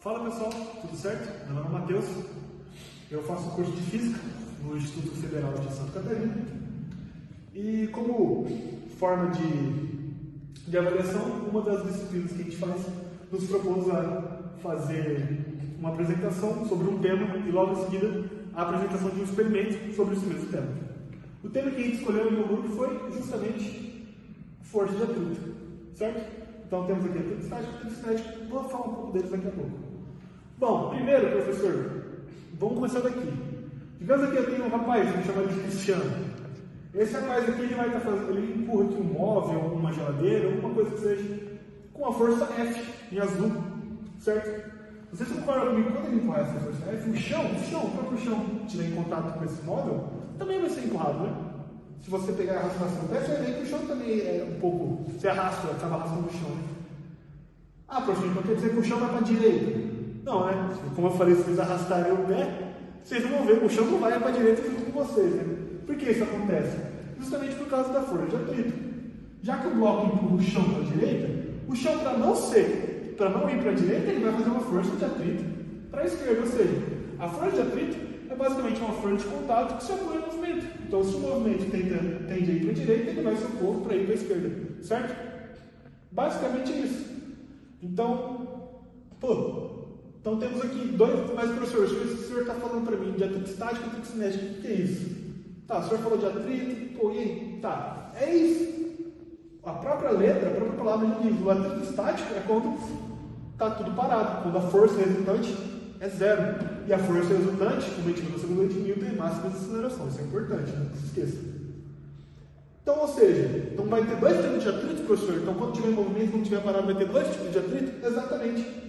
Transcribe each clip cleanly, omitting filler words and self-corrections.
Fala pessoal, tudo certo? Meu nome é Matheus, eu faço curso de Física no Instituto Federal de Santa Catarina e como forma de avaliação, uma das disciplinas que a gente faz nos propôs a fazer uma apresentação sobre um tema e logo em seguida a apresentação de um experimento sobre esse mesmo tema. O tema que a gente escolheu no meu grupo foi justamente força de atrito, certo? Então temos aqui atrito estático e atrito cinético, vou falar um pouco deles daqui a pouco. Bom, primeiro, professor, vamos começar daqui. Digamos aqui eu tenho um rapaz, vamos chamar de Cristiano. Esse rapaz aqui ele vai estar fazendo, ele empurra aqui um móvel, uma geladeira, alguma coisa que seja, com a força F em azul, certo? Vocês concordam comigo quando ele empurrar essa força F, o próprio chão estiver em contato com esse móvel, também vai ser empurrado, né? Se você pegar a arrastação do pé, você vai ver que o chão também é um pouco, você arrasta, acaba arrastando o chão, né? Ah, professor, então quer dizer que o chão vai para a direita? Não, né? Como eu falei, se vocês arrastarem o pé, vocês vão ver que o chão não vai para a direita junto com vocês, né? Por que isso acontece? Justamente por causa da força de atrito. Já que o bloco empurra o chão para a direita, o chão para não ir para a direita, ele vai fazer uma força de atrito para a esquerda. Ou seja, a força de atrito é basicamente uma força de contato que se opõe ao movimento. Então, se o movimento tende a ir para a direita, ele vai se opor para ir para a esquerda. Certo? Basicamente é isso. Então temos aqui dois, mas professor, se o senhor está falando para mim de atrito estático e atrito cinético, o que é isso? Tá, o senhor falou de atrito, e aí? Tá, é isso. A própria letra, a própria palavra já diz, o atrito estático é quando está tudo parado, quando a força resultante é zero. E a força resultante, como a gente viu no segundo de Newton, é máxima de aceleração, isso é importante, não se esqueça. Então, ou seja, então vai ter dois tipos de atrito, professor, então quando tiver movimento, quando tiver parado, vai ter dois tipos de atrito? Exatamente.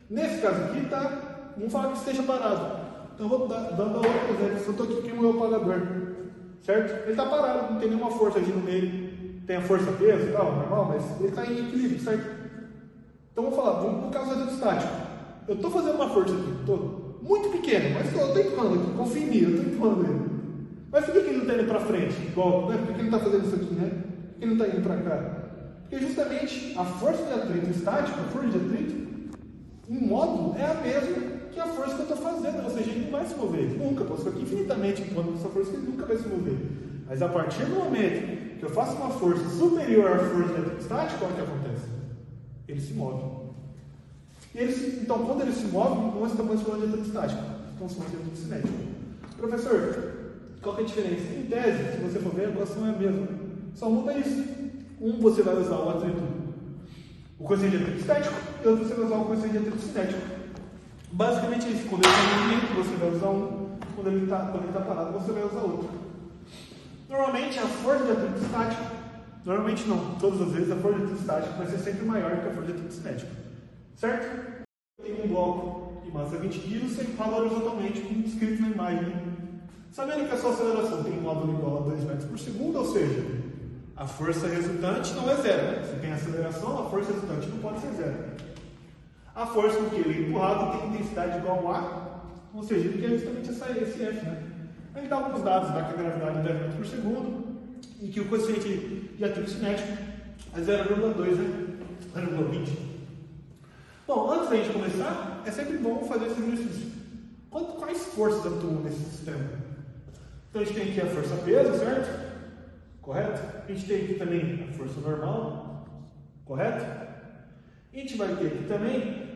Nesse caso aqui, tá? Vamos falar que esteja parado. Então eu vou dando outro exemplo. Se eu estou aqui com o meu apagador, certo? Ele está parado, não tem nenhuma força agindo nele. Tem a força peso e tal, normal, mas ele está em equilíbrio, certo? Então vamos falar, no caso do atrito estático. Eu estou fazendo uma força aqui, estou muito pequena, mas eu estou empurrando aqui, confia em mim, eu estou empurrando ele. Mas por que ele não está indo para frente? Igual, né? Por que ele não está fazendo isso aqui, né? Por que ele não está indo para cá? Porque justamente a força de atrito estático, a força de atrito, em módulo é a mesma que a força que eu estou fazendo, ou seja, ele não vai se mover, nunca, posso ficar aqui infinitamente impondo essa força que ele nunca vai se mover. Mas a partir do momento que eu faço uma força superior à força de atrito estático, olha o que acontece? Ele se move. Então, quando ele se move, não estamos falando de atrito estático, estamos falando de atrito cinético. Professor, qual que é a diferença? Em tese, se você for ver, a equação é a mesma, só muda isso. Você vai usar o atrito, o coeficiente de atrito estático, e outro você vai usar o coeficiente de atrito cinético. Basicamente é isso. Quando ele está em movimento, você vai usar um. Quando ele está parado, você vai usar outro. Normalmente, a força de atrito estático, normalmente não, todas as vezes, a força de atrito estático vai ser sempre maior que a força de atrito cinético. Certo? Tem um bloco de massa 20 kg, você fala horizontalmente, como descrito na imagem. Sabendo que a sua aceleração tem um módulo igual a 2 metros por segundo, ou seja, a força resultante não é zero, né? Se tem aceleração, a força resultante não pode ser zero. A força com que ele é empurrado tem intensidade igual a A, ou seja, ele quer justamente esse F, né? Ele dá alguns dados, dá que a gravidade é 10 metros por segundo e que o coeficiente de atrito cinético é 0,2, né? 0,20. Bom, antes da gente começar, é sempre bom fazer esse exercício. Quais forças atuam nesse sistema? Então a gente tem aqui a força peso, certo? Correto? A gente tem aqui também a força normal, correto? A gente vai ter aqui também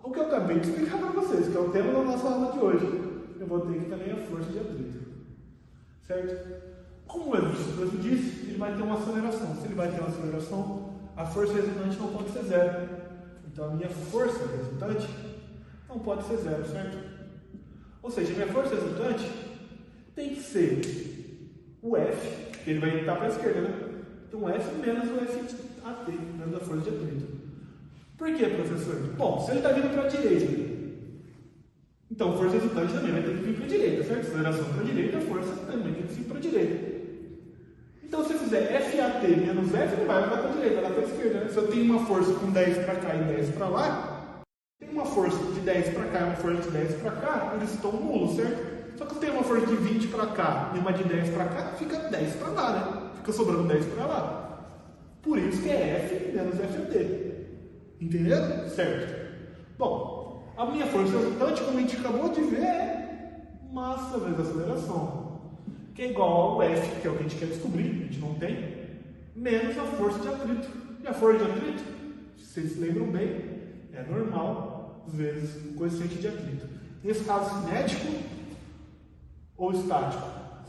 o que eu acabei de explicar para vocês, que é o tema da nossa aula de hoje. Eu vou ter aqui também a força de atrito, certo? Como o exercício disse, ele vai ter uma aceleração. Se ele vai ter uma aceleração, a força resultante não pode ser zero. Então a minha força resultante não pode ser zero, certo? Ou seja, a minha força resultante tem que ser o F, que ele vai estar para a esquerda, né? Então F menos o FAT, menos a força de atrito. Por quê, professor? Bom, se ele está vindo para a direita, então a força resultante também vai ter que vir para a direita, certo? Aceleração para a direita, a força também tem que vir para a direita. Então se eu fizer FAT menos F, não vai levar para a direita, vai lá para a esquerda, né? Se eu tenho uma força com 10 para cá e 10 para lá, tem uma força de 10 para cá e uma força de 10 para cá, eles estão nulos, certo? Só que eu tenho uma força de 20 para cá e uma de 10 para cá, fica 10 para lá, né? Fica sobrando 10 para lá. Por isso que é F menos FAT. Entenderam? Certo. Bom, a minha força resultante, como a gente acabou de ver, é massa vezes aceleração, que é igual ao F, que é o que a gente quer descobrir, a gente não tem, menos a força de atrito. E a força de atrito, se vocês se lembram bem, é normal vezes o coeficiente de atrito. Nesse caso, cinético ou estático?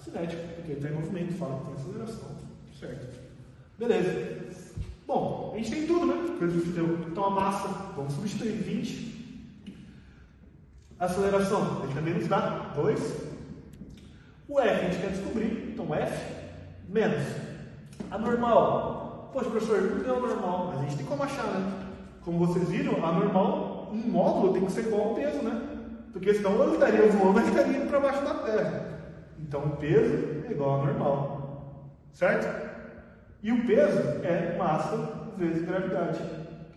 Cinético, porque ele está em movimento, fala que tem aceleração, certo? Beleza. Bom, a gente tem tudo, né? Então a massa, vamos substituir 20. Aceleração, ele também nos dá 2. O F a gente quer descobrir, então F menos a normal. Poxa, professor, não deu a normal, mas a gente tem como achar, né? Como vocês viram, a normal, um módulo tem que ser igual ao peso, né? Porque senão eu estaria voando, mas estaria indo para baixo da Terra. Então o peso é igual a normal, certo? E o peso é massa vezes gravidade,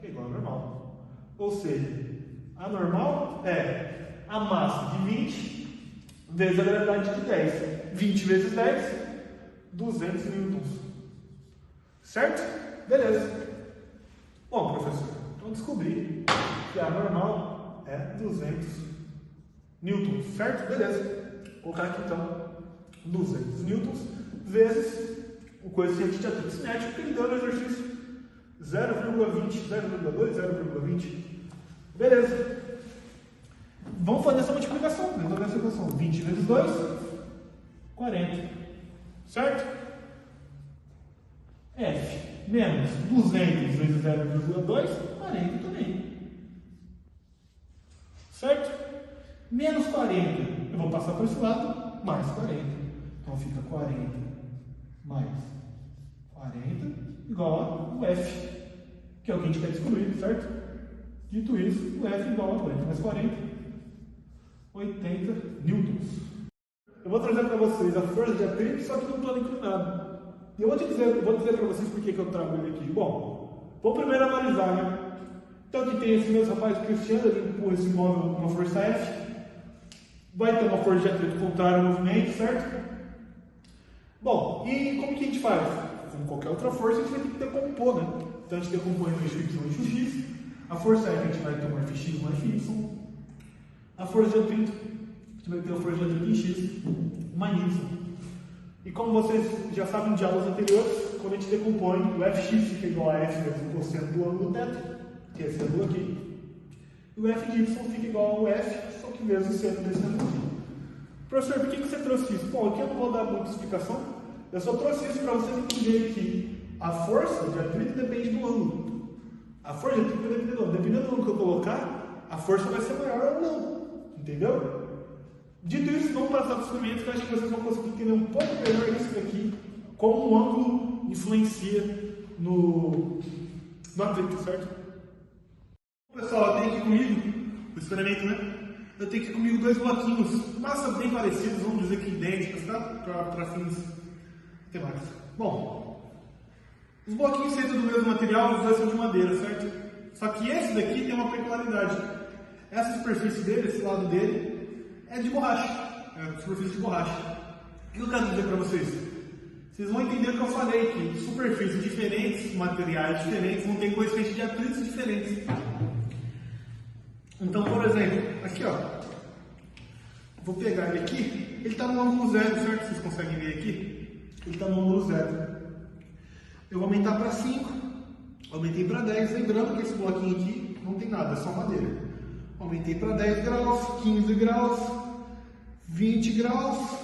que é igual a normal. Ou seja, a normal é a massa de 20 vezes a gravidade de 10. 20 vezes 10, 200 newtons. Certo? Beleza. Bom, professor, então descobri que a normal é 200 newtons. Certo? Beleza. Vou colocar aqui então 200 newtons vezes o coeficiente de atrito cinético que ele deu no exercício 0,20, 0,2, 0,20. Beleza. Vamos fazer essa multiplicação. Resolver essa equação. 20 vezes 2, 40. Certo? F menos 200 vezes 0,2, 40 também. Certo? Menos 40. Eu vou passar para esse lado, mais 40. Então fica 40 mais 40 igual ao F, que é o que a gente quer descobrir, certo? Dito isso, o F igual a 40 mais 40, 80 newtons. Eu vou trazer para vocês a força de atrito, só que no plano inclinado. E eu vou dizer para vocês por que eu trago ele aqui. Bom, vou primeiro analisar, né? Então aqui tem esse meu rapaz Cristiano, ele empurra esse móvel com uma força F. Vai ter uma força de atrito contrária ao movimento, certo? Bom, e como que a gente faz? Como qualquer outra força, a gente vai ter que decompor, né? Então a gente decompõe no eixo Y e eixo X. A força F a gente vai ter uma Fx e uma Fy. A força de atrito, a gente vai ter uma força de atrito em X, uma Y. E como vocês já sabem de aulas anteriores, quando a gente decompõe, o Fx fica igual a F vezes o cosseno do ângulo teto, que é esse ângulo aqui. E o F de Y fica igual ao F, só que vezes o seno desse ângulo aqui. Professor, por que você trouxe isso? Bom, aqui eu não vou dar muita explicação. Eu só trouxe isso para vocês entenderem que a força de atrito depende do ângulo. A força de atrito depende do ângulo. Dependendo do ângulo que eu colocar, a força vai ser maior ou não. Entendeu? Dito isso, vamos passar para os experimentos que eu acho que vocês vão conseguir entender um pouco melhor isso daqui, como o ângulo influencia no atrito, certo? Pessoal, eu tenho aqui comigo o experimento, né? Eu tenho aqui comigo 2 bloquinhos, massa bem parecidos, vamos dizer que idênticos, tá? Para fins temáticos. Bom, os bloquinhos feitos do mesmo material, os dois são de madeira, certo? Só que esse daqui tem uma peculiaridade. Essa superfície dele, esse lado dele, é de borracha, é superfície de borracha. O que eu quero dizer para vocês? Vocês vão entender o que eu falei, que superfícies diferentes, materiais diferentes, vão ter coeficientes de atritos diferentes. Então, por exemplo, aqui ó, vou pegar ele aqui, ele está no ângulo zero, certo? Vocês conseguem ver aqui? Ele está no ângulo zero. Eu vou aumentar para 5, aumentei para 10, lembrando que esse bloquinho aqui não tem nada, é só madeira. Aumentei para 10 graus, 15 graus, 20 graus,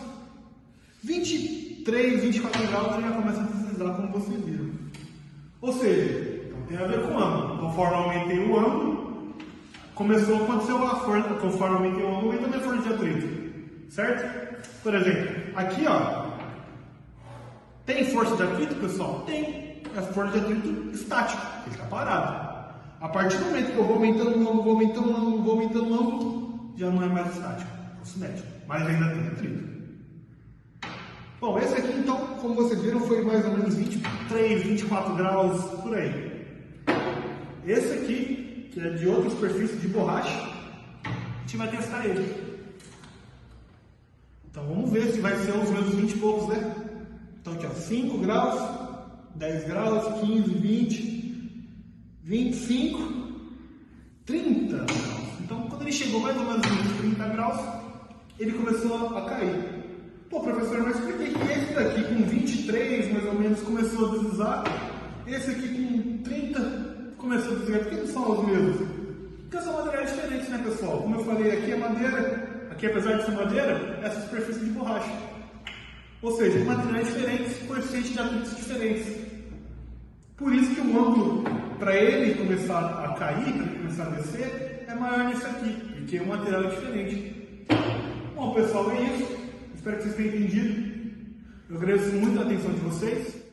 23, 24 graus, ele já começa a deslizar, como vocês viram. Ou seja, então tem a ver com o ângulo. Conforme eu aumentei o ângulo, começou a acontecer a força. Conforme eu aumentei o ângulo, aumentou a minha força de atrito. Certo? Por exemplo, aqui ó, tem força de atrito, pessoal? Tem. É força de atrito estático, ele está parado. A partir do momento que eu vou aumentando o ângulo, vou aumentando o ângulo, vou aumentando o ângulo, já não é mais estático, é cinético, mas ainda tem atrito. Bom, esse aqui então, como vocês viram, foi mais ou menos 23, 24 graus, por aí. Esse aqui, que é de outra superfície de borracha, a gente vai testar ele. Então vamos ver se vai ser os mesmos 20 e poucos, né? Então aqui ó, 5 graus, 10 graus, 15, 20, 25, 30 graus. Então, quando ele chegou mais ou menos nos 30 graus, ele começou a cair. Pô, professor, mas por que esse daqui com 23 mais ou menos começou a deslizar? Esse aqui com 30 começou a deslizar? Por que não são os mesmos? Porque são materiais diferentes, né, pessoal? Como eu falei, aqui é madeira, aqui apesar de ser madeira, essa superfície de borracha. Ou seja, materiais diferentes, coeficientes de atritos diferentes. Por isso que o ângulo, para ele começar a cair, para ele começar a descer, é maior nesse aqui, porque o material é diferente. Bom, pessoal, é isso. Espero que vocês tenham entendido. Eu agradeço muito a atenção de vocês.